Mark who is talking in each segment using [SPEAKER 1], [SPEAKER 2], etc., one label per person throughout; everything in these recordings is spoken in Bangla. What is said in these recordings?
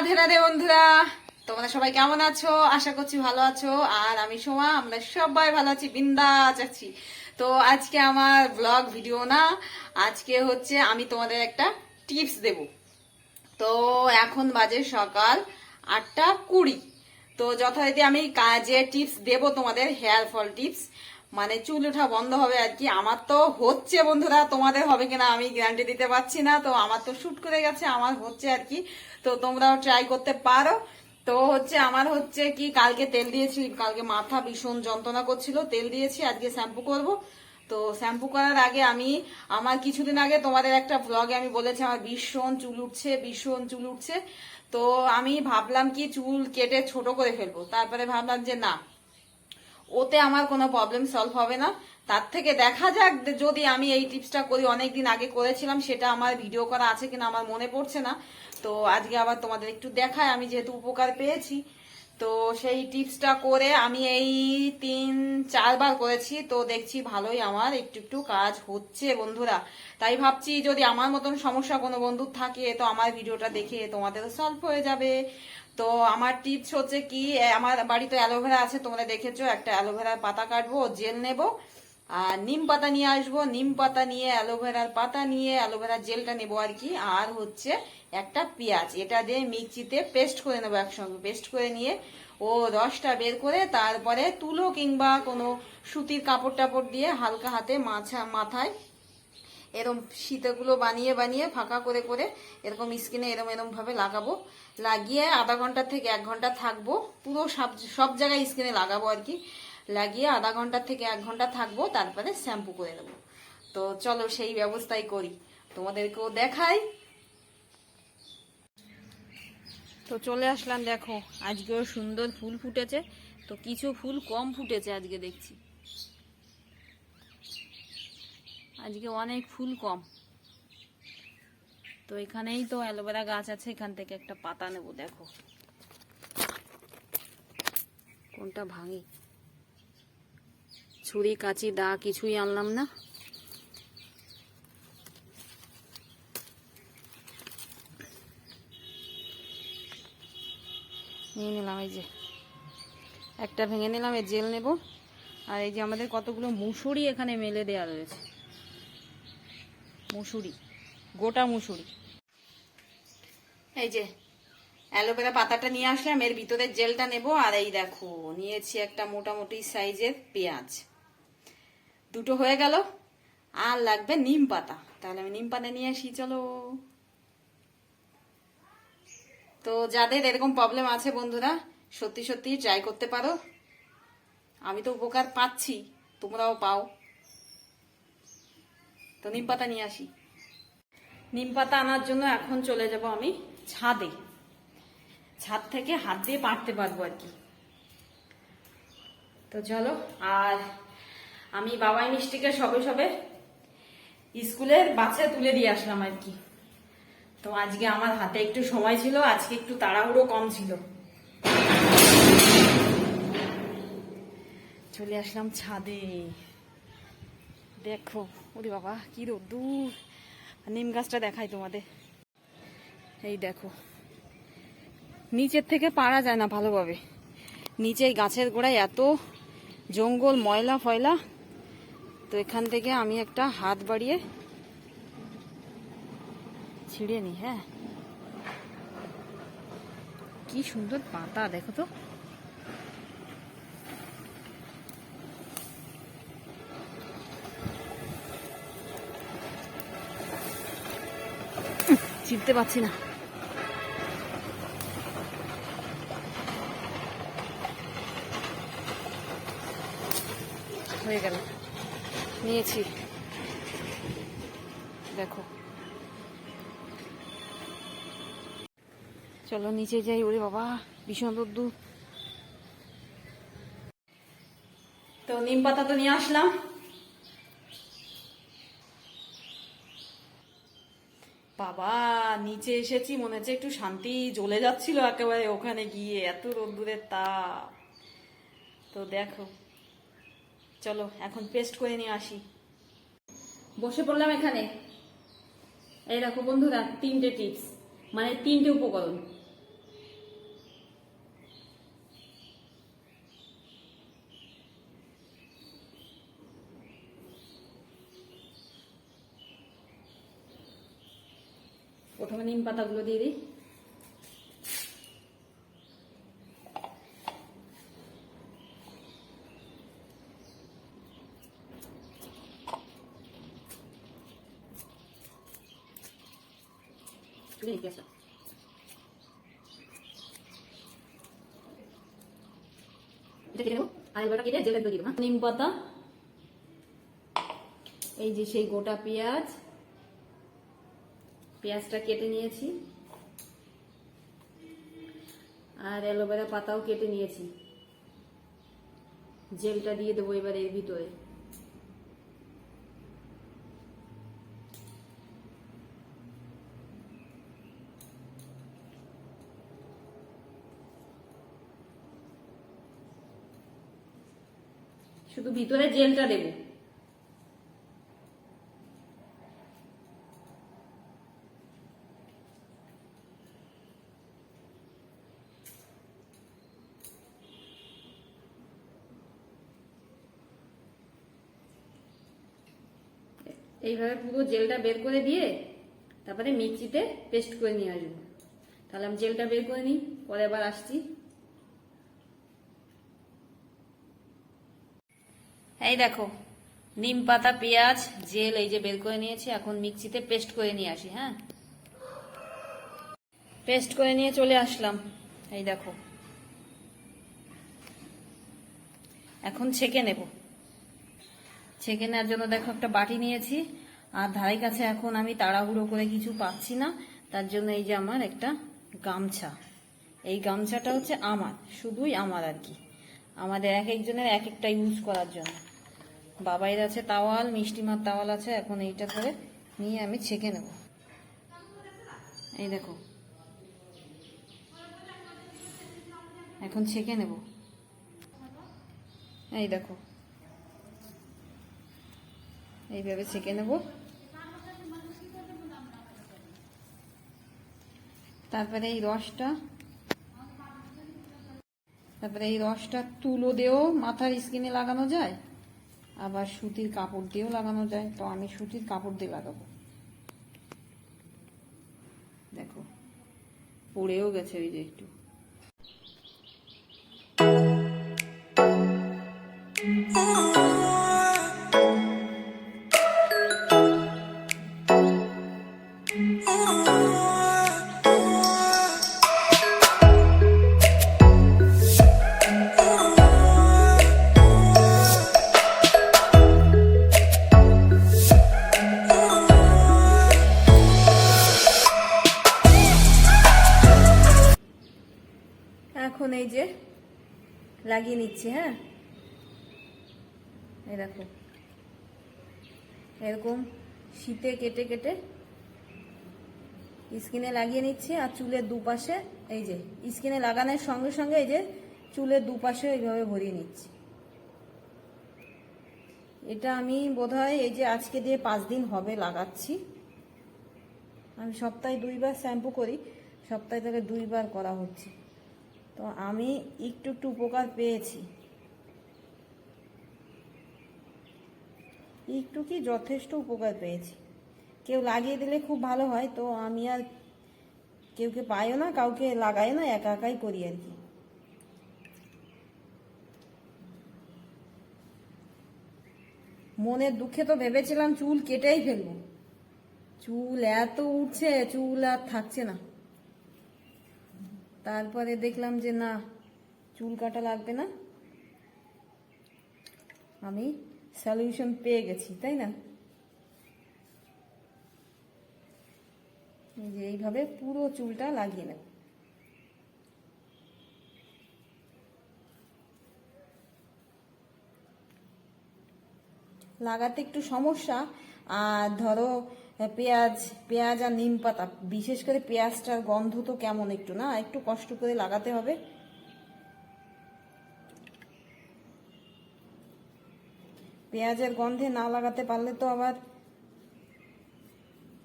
[SPEAKER 1] রাধে রাধে বন্ধুরা, তোমরা সবাই কেমন আছো? আশা করছি ভালো আছো। আর আমি সোমা, আমরা সবাই ভালো আছি, বিন্দাস আছি। তো আজকে আমার ব্লগ ভিডিও না, আজকে হচ্ছে আমি তোমাদের একটা টিপস দেব। তো এখন বাজে সকাল 8:20। তো যথারীতি আমি যে টিপস দেব তোমাদের, হেয়ার ফল টিপস, মানে চুল ওঠা বন্ধ হবে আর কি। আমার তো হচ্ছে বন্ধুরা, তোমাদের হবে কিনা আমি গ্যারান্টি দিতে পারছি না। তো আমার তো শুট করে গেছে, আমার হচ্ছে আর কি। তো তোমরাও ট্রাই করতে পারো। তো হচ্ছে আমার হচ্ছে কি, কালকে তেল দিয়েছি, কালকে মাথা ভীষণ যন্ত্রণা করছিল, তেল দিয়েছি, আজকে শ্যাম্পু করব। তো শ্যাম্পু করার আগে আমার কিছুদিন আগে তোমাদের একটা ব্লগে আমি বলেছি আমার ভীষণ চুল উঠছে, ভীষণ চুল উঠছে। তো আমি ভাবলাম কি চুল কেটে ছোট করে ফেলবো, তারপরে ভাবলাম যে না, ওতে আমার কোনো প্রবলেম সলভ হবে না। তার থেকে দেখা যাক যদি আমি এই টিপসটা করি, অনেকদিন আগে করেছিলাম, সেটা আমার ভিডিও করা আছে কিনা আমার মনে পড়ছে না। তো আজকে আবার তোমাদের একটু দেখাই, আমি যেহেতু উপকার পেয়েছি। তো সেই টিপসটা করে আমি এই 3-4 বার করেছি, তো দেখছি ভালোই আমার একটু একটু কাজ হচ্ছে বন্ধুরা। তাই ভাবছি যদি আমার মতন সমস্যা কোনো বন্ধুর থাকে, তো আমার ভিডিওটা দেখে তোমাদেরও সলভ হয়ে যাবে। তো আমার টিপস হচ্ছে কি, আমার বাড়িতে অ্যালোভেরা আছে, তোমরা দেখেছো। একটা অ্যালোভেরার পাতা কাটবো, জেল নেব, আর নিম পাতা নিয়ে আসবো, নিম পাতা নিয়ে অ্যালোভেরার পাতা নিয়ে অ্যালোভেরার জেলটা নেবো আর কি। আর হচ্ছে একটা পেঁয়াজ, এটা দিয়ে মিক্সিতে পেস্ট করে নেবো, একসঙ্গে পেস্ট করে নিয়ে ও রসটা বের করে তারপরে তুলো কিংবা কোনো সুতির কাপড় টাপড় দিয়ে হালকা হাতে মাথায় এরকম শীতগুলো বানিয়ে বানিয়ে ফাঁকা করে করে এরকম স্কিনে এরম এরম ভাবে লাগাবো। লাগিয়ে আধা ঘন্টা থেকে 1 ঘন্টা থাকবো, পুরো সব জায়গায় স্কিনে লাগাবো আর কি। লাগিয়ে আধা ঘন্টা থেকে 1 ঘন্টা থাকবো, তারপরে শ্যাম্পু করে দেবো। তো চলো সেই ব্যবস্থাই করি, তোমাদেরকেও দেখাই। তো চলে আসলাম, দেখো আজকেও সুন্দর ফুল ফুটেছে। তো কিছু ফুল কম ফুটেছে আজকে দেখছি, আজকে অনেক ফুল কম। তো এখানেই তো অ্যালোভেরা গাছ আছে, এখান থেকে একটা পাতা নেব। দেখো কোনটা ভাঙি, ছুরি কাঁচি দা কিছুই আনলাম না। নিয়ে নিলাম, এই যে একটা ভেঙে নিলাম, এই জেল নেব। আর এই যে আমাদের কতগুলো মুসুরি এখানে মেলে দেওয়া রয়েছে, মুসুরি, গোটা মুসুরি। এই যে অ্যালোভেরা পাতাটা নিয়ে আসলাম, এর ভিতরে জেলটা নেব। আর এই দেখো নিয়েছি একটা মোটামুটি সাইজের পেঁয়াজ, দুটো হয়ে গেল। আর লাগবে নিম পাতা, তাহলে আমি নিম পাতা নিয়ে আসি, চলো। তো যাদের এরকম প্রবলেম আছে বন্ধুরা, সত্যি সত্যি ট্রাই করতে পারো। আমি তো উপকার পাচ্ছি, তোমরাও পাও। তো নিম পাতা নিয়ে আসি। নিম পাতা আনার জন্য এখন চলে যাব আমি ছাদে, ছাদ থেকে হাত দিয়ে পাড়তে পারবো আর কি। তো চলো। আর আমি বাবাই মিষ্টিকে সবে সবে স্কুলের বাসে তুলে দিয়ে আসলাম আর কি। তো আজকে আমার হাতে একটু সময় ছিল, আজকে একটু তাড়াহুড়ো কম ছিল। চলে আসলাম ছাদে, দেখো ওরে বাবা কি রোদ্দুর। নিম গাছটা দেখাই তোমাদের, এই দেখো নিচের থেকে পারা যায় না ভালোভাবে, নিচে গাছের গোড়ায় এত জঙ্গল, ময়লা ফয়লা। তো এখান থেকে আমি একটা হাত বাড়িয়ে ছিঁড়ে নি। হ্যাঁ কি সুন্দর পাতা, দেখো তো। চিনতে পারছি না, হয়ে গেল, নিয়েছি। দেখো চলো নিচে যাই। ওরে বাবা ভীষণ রোদ্দুর। তো নিম পাতা তো নিয়ে আসলাম। বাবা নিচে এসেছি, মনে হচ্ছে একটু শান্তি জ্বলে যাচ্ছিল একেবারে ওখানে গিয়ে, এত রোদ্দুরের তাপ। তো দেখো চলো এখন পেস্ট করে নিয়ে আসি। বসে পড়লাম এখানে। এই দেখো বন্ধুরা, 3টে টিপস, মানে 3টে উপকরণ। প্রথমে নিম পাতাগুলো দিয়ে দিই। নিম পাতা, এই যে সেই গোটা পেঁয়াজ, পেঁয়াজটা কেটে নিয়েছি, আর অ্যালোভেরা পাতাও কেটে নিয়েছি। জেলটা দিয়ে দেবো এবার এর ভিতরে। শুধু ভিতরে জেলটা দেব। এইভাবে পুরো জেলটা বের করে দিয়ে তারপরে মিক্সিতে পেস্ট করে নিয়ে আসবো। তাহলে আমি জেলটা বের করে নিই, পরে আবার আসছি। এই দেখো নিম পাতা, পেঁয়াজ, জেল এই যে বের করে নিয়েছি। এখন মিক্সিতে পেস্ট করে নিয়ে আসি। হ্যাঁ, পেস্ট করে নিয়ে চলে আসলাম। এই দেখো, এখন ছেঁকে নেব। ছেঁকে নেওয়ার জন্য দেখো একটা বাটি নিয়েছি, আর ধারে কাছে এখন আমি তাড়াহুড়ো করে কিছু পাচ্ছি না, তার জন্য এই যে আমার একটা গামছা। এই গামছাটা হচ্ছে আমার, শুধুই আমার আর কি, আমাদের এক একজনের এক একটা ইউজ করার জন্য। বাবাইর আছে তাওয়াল, মিষ্টিমার তাওয়াল আছে। এখন এইটা করে নিয়ে আমি ছেঁকে নেব। এই দেখো, এখন ছেঁকে নেব। এই দেখো, এইভাবে ছেঁকে নেব। তারপরে এই রসটা তুলো দিয়েও মাথার স্কিনে লাগানো যায়, আবার সুতির কাপড় দিয়েও লাগানো যায়। তো আমি সুতির কাপড় দিয়ে লাগাবো। দেখো পড়েও গেছে ওই যে একটু। এখন এই যে লাগিয়ে নিচ্ছি। হ্যাঁ, এই দেখো এরকম শীতে কেটে কেটে স্কিনে লাগিয়ে নিচ্ছি। আর চুলের দুপাশে এই যে স্কিনে লাগানোর সঙ্গে সঙ্গে এই যে চুলের দুপাশে এইভাবে ভরিয়ে নিচ্ছি। এটা আমি বোধহয় এই যে আজকে দিয়ে 5 দিন হবে লাগাচ্ছি। আমি সপ্তাহে 2বার শ্যাম্পু করি, সপ্তাহে থেকে 2বার করা হচ্ছে। তো আমি একটু একটু উপকার পেয়েছি, একটু কি যথেষ্ট উপকার পেয়েছি। কেউ লাগিয়ে দিলে খুব ভালো হয়, তো আমি আর কেউকে পাইও না, কাউকে লাগাইও না, একা একাই করি আর কি। মনের দুঃখে তো ভেবেছিলাম চুল কেটেই ফেলবো, চুল এত উঠছে, চুল আর থাকছে না। তারপরে দেখলাম যে না, চুল কাটা লাগবে না, আমি সলিউশন পেয়ে গেছি, তাই না? এই যে এইভাবে পুরো চুলটা লাগিয়ে নেব। লাগাতে একটু সমস্যা। আর ধরো পেঁয়াজ আর নিম পাতা, বিশেষ করে পেঁয়াজটার গন্ধ তো কেমন একটু না, একটু কষ্ট করে লাগাতে হবে। পেঁয়াজের গন্ধে না লাগাতে পারলে তো আবার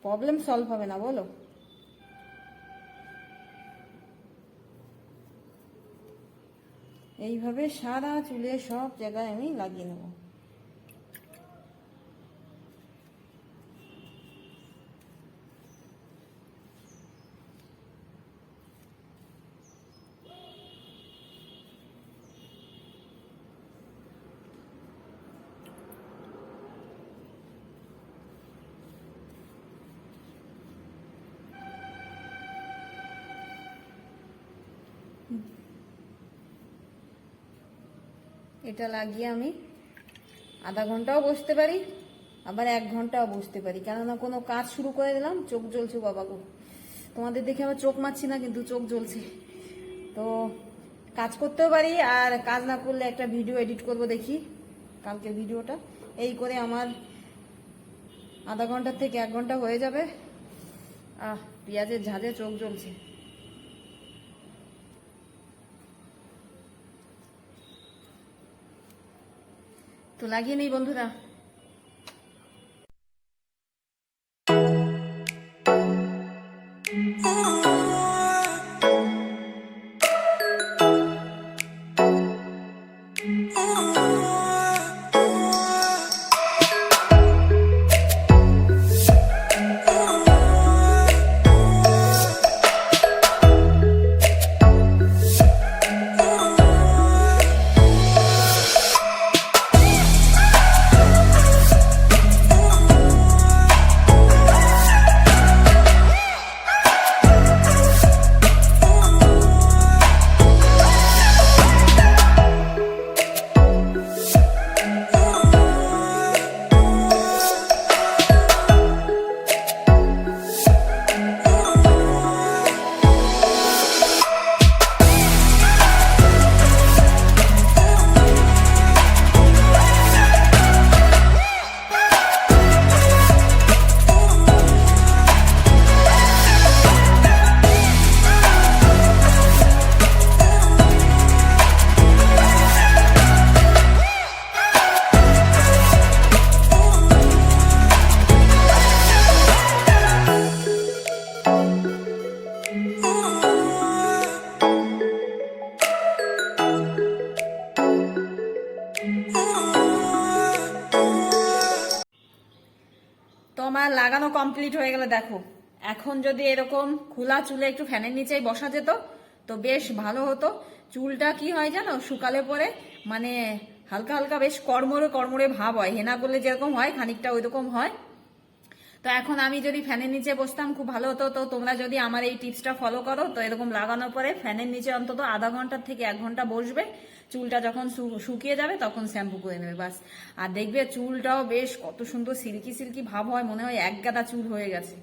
[SPEAKER 1] প্রবলেম সলভ হবে না, বলো? এইভাবে সারা চুলে সব জায়গায় আমি লাগিয়ে নেব। এটা লাগিয়ে আমি আধা ঘন্টাও বসতে পারি, আবার 1 ঘন্টাও বসতে পারি, কেননা কোনো কাজ শুরু করে দিলাম, চোখ জ্বলছে বাবা গো। তোমাদের দেখে আমার চোখ মারছি না, কিন্তু চোখ জ্বলছে। তো কাজ করতেও পারি, আর কাজ না করলে একটা ভিডিও এডিট করব, দেখি কালকের ভিডিওটা। এই করে আমার আধা ঘন্টা থেকে 1 ঘন্টা হয়ে যাবে। পেঁয়াজের ঝাঁঝে চোখ জ্বলছে। তো লাগিয়ে নেই বন্ধুরা। তো আমার লাগানো কমপ্লিট হয়ে গেল। দেখো, এখন যদি এরকম খোলা চুলে একটু ফ্যানের নিচেই বসা যেত তো বেশ ভালো হতো। চুলটা কি হয় জানো, শুকালে পরে মানে হালকা হালকা বেশ কড়মড়ে কড়মড়ে ভাব হয়, হেনা করলে যেরকম হয় খানিকটা ওই রকম হয়। তো এখন আমি যদি ফ্যানের নিচে বসতাম খুব ভালো হতো। তো তোমরা যদি আমার এই টিপসটা ফলো করো, তো এরকম লাগানোর পরে ফ্যানের নিচে অন্তত আধা ঘন্টার থেকে 1 ঘন্টা বসবে। চুলটা যখন শুকিয়ে যাবে তখন শ্যাম্পু করে নেবে, বাস। আর দেখবে চুলটাও বেশ কত সুন্দর সিল্কি সিল্কি ভাব হয়, মনে হয় 1 গাদা চুল হয়ে গেছে।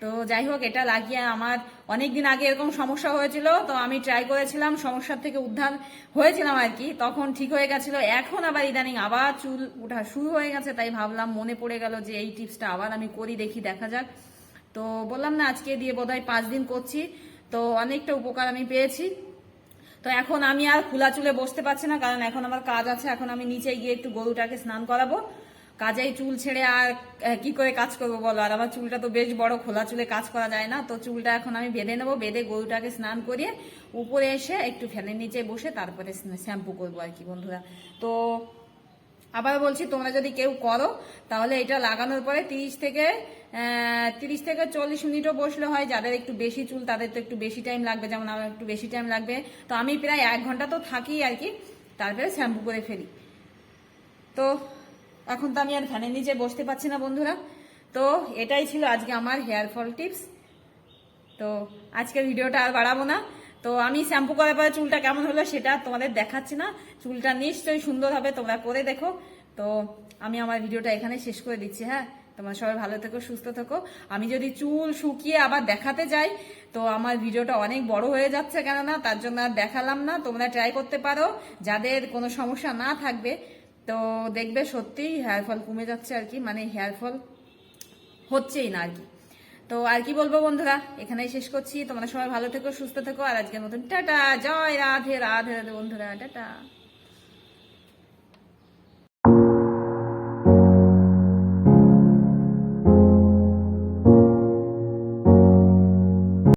[SPEAKER 1] তো যাই হোক, এটা লাগিয়ে আমার অনেকদিন আগে এরকম সমস্যা হয়েছিল, তো আমি ট্রাই করেছিলাম, সমস্যার থেকে উদ্ধার হয়েছিলাম আর কি, তখন ঠিক হয়ে গেছিল। এখন আবার ইদানিং আবার চুল ওঠা শুরু হয়ে গেছে, তাই ভাবলাম, মনে পড়ে গেল যে এই টিপসটা আবার আমি করি, দেখি দেখা যাক। তো বললাম না, আজকে দিয়ে বোধহয় 5 দিন করছি, তো অনেকটা উপকার আমি পেয়েছি। তো এখন আমি আর খোলা চুলে বসতে পারছি না, কারণ এখন আমার কাজ আছে। এখন আমি নিচে গিয়ে একটু গরুটাকে স্নান করাবো। কাজেই চুল ছেড়ে আর কি করে কাজ করবো বলো? আর আমার চুলটা তো বেশ বড়, খোলা চুলে কাজ করা যায় না। তো চুলটা এখন আমি বেঁধে নেবো, বেঁধে গরুটাকে স্নান করিয়ে উপরে এসে একটু ফ্যানের নিচে বসে তারপরে শ্যাম্পু করবো আর কি বন্ধুরা। তো আবার বলছি, তোমরা যদি কেউ করো তাহলে এটা লাগানোর পরে 30 থেকে 40 মিনিটও বসলে হয়। যাদের একটু বেশি চুল তাদের তো একটু বেশি টাইম লাগবে, যেমন আমার একটু বেশি টাইম লাগবে। তো আমি প্রায় 1 ঘন্টা তো থাকি আর কি, তারপরে শ্যাম্পু করে ফেলি। তো এখন তো আমি আর ফ্যানের নিচে বসতে পারছি না বন্ধুরা। তো এটাই ছিল আজকে আমার হেয়ার ফল টিপস। তো আজকের ভিডিওটা আর বাড়াবো না। তো আমি শ্যাম্পু করার পরে চুলটা কেমন হলো সেটা তোমাদের দেখাচ্ছি না, চুলটা নিশ্চয়ই সুন্দর হবে, তোমরা করে দেখো। তো আমি আমার ভিডিওটা এখানে শেষ করে দিচ্ছি। হ্যাঁ, তোমরা সবাই ভালো থেকো, সুস্থ থেকো। আমি যদি চুল শুকিয়ে আবার দেখাতে যাই তো আমার ভিডিওটা অনেক বড় হয়ে যাচ্ছে, কেননা তার জন্য আর দেখালাম না। তোমরা ট্রাই করতে পারো, যাদের কোনো সমস্যা না থাকবে, তো দেখবে সত্যিই হেয়ার ফল কমে যাচ্ছে আর কি, মানে হেয়ার ফল হচ্ছেই না আর কি। তো আর কি বলবো বন্ধুরা, এখানেই শেষ করছি। তোমরা সবাই ভালো থেকো, সুস্থ থেকো। আর আজকের মতন টাটা, জয় রাধে রাধে রাধে বন্ধুরা, টাটা।